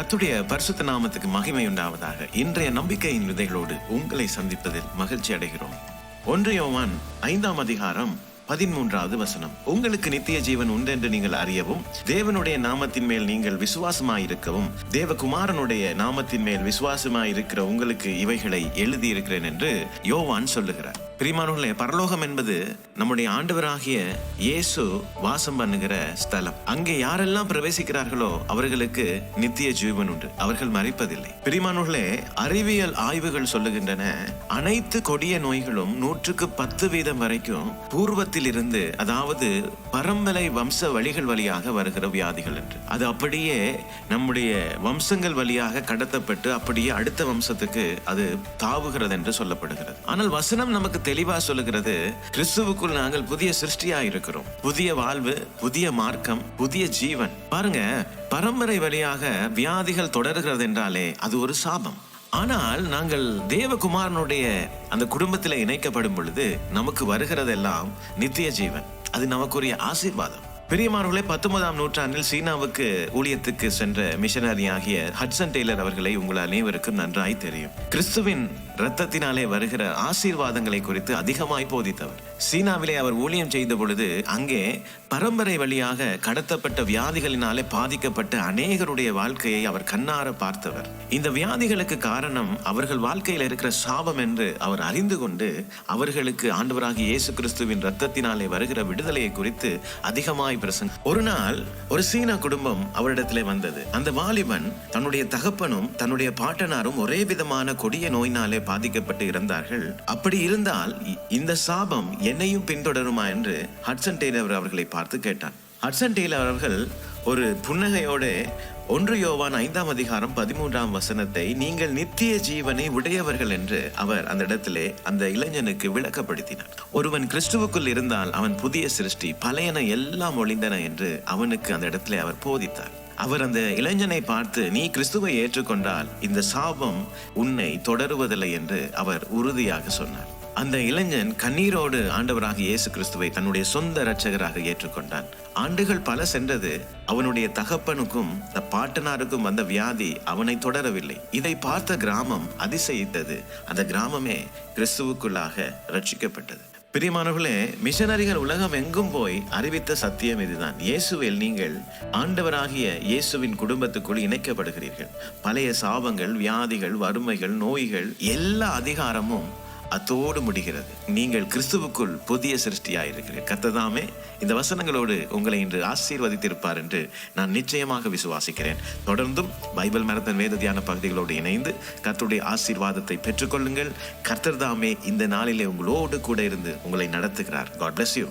கர்த்தருடைய பரிசுத்த நாமத்துக்கு மகிமை உண்டாவதாக. இன்றைய நம்பிக்கையின் விதைகளோடு உங்களை சந்திப்பதில் மகிழ்ச்சி அடைகிறோம். 1 யோவான் 5ஆம் அதிகாரம் 13வது வசனம். உங்களுக்கு நித்திய ஜீவன் உண்டென்று நீங்கள் அறியவும், தேவனுடைய நாமத்தின் மேல் நீங்கள் விசுவாசமாயிருக்கவும், தேவகுமாரனுடைய நாமத்தின் மேல் விசுவாசமாயிருக்கிற உங்களுக்கு இவைகளை எழுதியிருக்கிறேன் என்று யோவான் சொல்லுகிறார். பிரியமானவர்களே, பரலோகம் என்பது நம்முடைய ஆண்டவராகிய இயேசு வாசம் பண்ணுகிற ஸ்தலம். அங்கே யாரெல்லாம் பிரவேசிக்கிறார்களோ அவர்களுக்கு நித்திய ஜீவன் உண்டு, அவர்கள் மரிப்பதில்லை. பிரியமானவர்களே, அறிவியல் ஆய்வுகள் சொல்லுகின்றன, அனைத்து கொடிய நோய்களும் 100% வரைக்கும் பூர்வத்தில் இருந்து, அதாவது பரம்பரை வம்ச வழிகள் வழியாக வருகிற வியாதிகள் என்று. அது அப்படியே நம்முடைய வம்சங்கள் வழியாக கடத்தப்பட்டு அப்படியே அடுத்த வம்சத்துக்கு அது தாவுகிறது என்று சொல்லப்படுகிறது. ஆனால் வசனம் நமக்கு தெளிவா சொல்லுகிறது, கிறிஸ்துவுக்குள் நாங்கள் புதிய சிருஷ்டியா இருக்கிறோம். புதிய வாழ்வு, புதிய மார்க்கம், புதிய ஜீவன். பாருங்க, பரம்பரை வழியாக வியாதிகள் தொடர்கிறது என்றாலே அது ஒரு சாபம். ஆனால் நாங்கள் தேவகுமாரனுடைய அந்த குடும்பத்தில் இணைக்கப்படும் பொழுது நமக்கு வருகிறதெல்லாம் நித்திய ஜீவன். அது நமக்குரிய ஆசீர்வாதம். பிரியமானவர்களே, 19ஆம் நூற்றாண்டில் சீனாவுக்கு ஊழியத்துக்கு சென்ற மிஷனரி ஆகிய ஹட்சன் டெய்லர் அவர்களை உங்கள் அனைவருக்கும் நன்றாய் தெரியும். கிறிஸ்துவின் இரத்தத்தினாலே வருகிற ஆசீர்வாதங்களை குறித்து அதிகமாய் போதித்தவர். சீனாவிலே அவர் ஊழியம் செய்த பொழுது அங்கே பரம்பரை வழியாக கடத்தப்பட்ட வியாதிகளினாலே பாதிக்கப்பட்ட அநேகருடைய வாழ்க்கையை அவர் கண்ணார பார்த்தவர். இந்த வியாதிகளுக்கு காரணம் அவர்கள் வாழ்க்கையில் இருக்கிற சாபம் என்று அவர் அறிந்து கொண்டு அவர்களுக்கு ஆண்டவராகிய இயேசு கிறிஸ்துவின் இரத்தத்தினாலே வருகிற விடுதலையை குறித்து அதிகமாய் பிரசங்க. ஒரு நாள் ஒரு சீனா குடும்பம் அவரிடத்திலே வந்தது. அந்த வாலிபன் தன்னுடைய தகப்பனும் தன்னுடைய பாட்டனாரும் ஒரே விதமான கொடிய நோயினாலே பாதிக்கப்பட்டு இருந்தார்கள். அப்படி இருந்தால் இந்த சாபம் என்னையும் பின்தொடருமா என்று ஹட்சன் டெய்லர் அவர்களை பார்த்து கேட்டான். ஹட்சன் டெய்லர் அவர்கள் ஒரு புன்னகையோடு 1 யோவான் 5ஆம் அதிகாரம் 13ஆம் வசனத்தை, நீங்கள் நித்திய ஜீவனை உடையவர்கள் என்று அவர் அந்த இடத்திலே அந்த இளைஞனுக்கு விளக்கப்படுத்தினார். ஒருவன் கிறிஸ்துவுக்குள் இருந்தால் அவன் புதிய சிருஷ்டி, பழையன எல்லாம் ஒளிந்தன என்று அவனுக்கு அந்த இடத்திலே அவர் போதித்தார். அவர் அந்த இளைஞனை பார்த்து, நீ கிறிஸ்துவை ஏற்றுக்கொண்டால் இந்த சாபம் உன்னை தொடருவதில்லை என்று அவர் உறுதியாக சொன்னார். அந்த இளைஞன் கண்ணீரோடு ஆண்டவராக இயேசு கிறிஸ்துவை தன்னுடைய சொந்த இரட்சகராக ஏற்றுக்கொண்டான். ஆண்டுகள் பல சென்றது. அவனுடைய தகப்பனுக்கும் பாட்டனாருக்கும் வந்த வியாதி அவனை தொடரவில்லை. இதை பார்த்த கிராமம் அதிசயித்தது. அந்த கிராமமே கிறிஸ்துவுக்குள்ளாக ரட்சிக்கப்பட்டது. பிரியமானவர்களே, மிஷனரிகள் உலகம் எங்கும் போய் அறிவித்த சத்தியம் இதுதான். இயேசுவில் நீங்கள் ஆண்டவராகிய இயேசுவின் குடும்பத்துக்குள் இணைக்கப்படுகிறீர்கள். பழைய சாபங்கள், வியாதிகள், வறுமைகள், நோய்கள் எல்லா அதிகாரமும் அத்தோடு முடிகிறது. நீங்கள் கிறிஸ்துவுக்குள் புதிய சிருஷ்டியாயிருக்கிறீர்கள். கர்த்தர் இந்த வசனங்களோடு உங்களை இன்று ஆசீர்வதித்திருப்பார் என்று நான் நிச்சயமாக விசுவாசிக்கிறேன். தொடர்ந்தும் பைபிள் மரத்தன் வேத தியான பகுதிகளோடு இணைந்து கர்த்தருடைய ஆசீர்வாதத்தை பெற்றுக்கொள்ளுங்கள். கர்த்தர் தாமே இந்த நாளிலே உங்களோடு கூட இருந்து உங்களை நடத்துகிறார். God bless you.